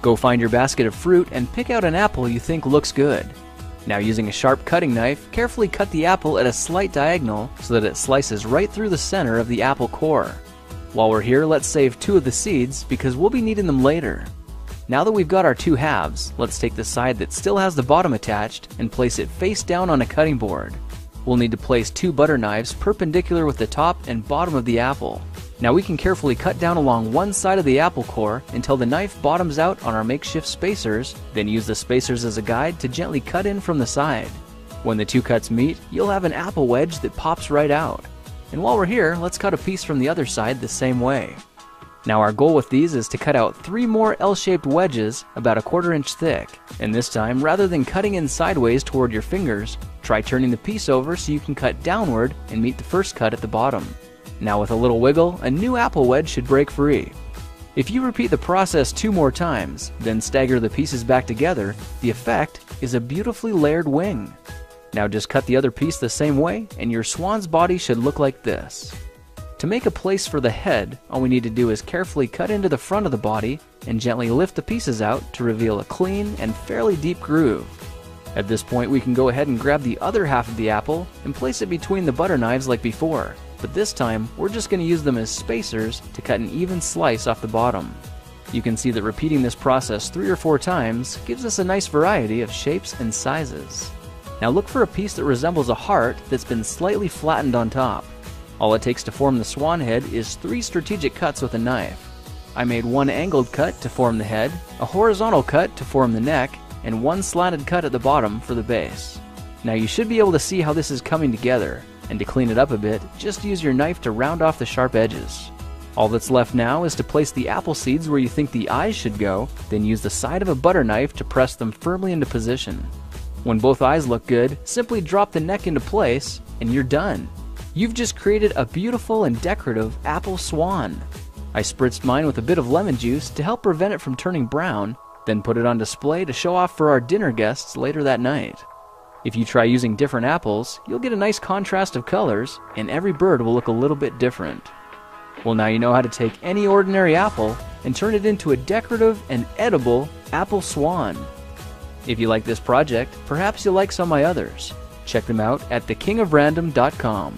Go find your basket of fruit and pick out an apple you think looks good. Now, using a sharp cutting knife, carefully cut the apple at a slight diagonal so that it slices right through the center of the apple core. While we're here, let's save 2 of the seeds because we'll be needing them later. Now that we've got our 2 halves, let's take the side that still has the bottom attached and place it face down on a cutting board. We'll need to place 2 butter knives perpendicular with the top and bottom of the apple. Now we can carefully cut down along one side of the apple core until the knife bottoms out on our makeshift spacers, then use the spacers as a guide to gently cut in from the side. When the 2 cuts meet, you'll have an apple wedge that pops right out. And while we're here, let's cut a piece from the other side the same way. Now our goal with these is to cut out 3 more L-shaped wedges about 1/4 inch thick. And this time, rather than cutting in sideways toward your fingers, try turning the piece over so you can cut downward and meet the first cut at the bottom. Now with a little wiggle, a new apple wedge should break free. If you repeat the process 2 more times, then stagger the pieces back together, the effect is a beautifully layered wing. Now just cut the other piece the same way and your swan's body should look like this. To make a place for the head, all we need to do is carefully cut into the front of the body and gently lift the pieces out to reveal a clean and fairly deep groove. At this point, we can go ahead and grab the other half of the apple and place it between the butter knives like before. But this time, we're just going to use them as spacers to cut an even slice off the bottom. You can see that repeating this process 3 or 4 times gives us a nice variety of shapes and sizes. Now look for a piece that resembles a heart that's been slightly flattened on top. All it takes to form the swan head is 3 strategic cuts with a knife. I made 1 angled cut to form the head, a horizontal cut to form the neck, and 1 slanted cut at the bottom for the base. Now you should be able to see how this is coming together. And to clean it up a bit, just use your knife to round off the sharp edges. All that's left now is to place the apple seeds where you think the eyes should go, then use the side of a butter knife to press them firmly into position. When both eyes look good, simply drop the neck into place, and you're done. You've just created a beautiful and decorative apple swan. I spritzed mine with a bit of lemon juice to help prevent it from turning brown, then put it on display to show off for our dinner guests later that night. If you try using different apples, you'll get a nice contrast of colors, and every bird will look a little bit different. Well, now you know how to take any ordinary apple and turn it into a decorative and edible apple swan. If you like this project, perhaps you'll like some of my others. Check them out at thekingofrandom.com.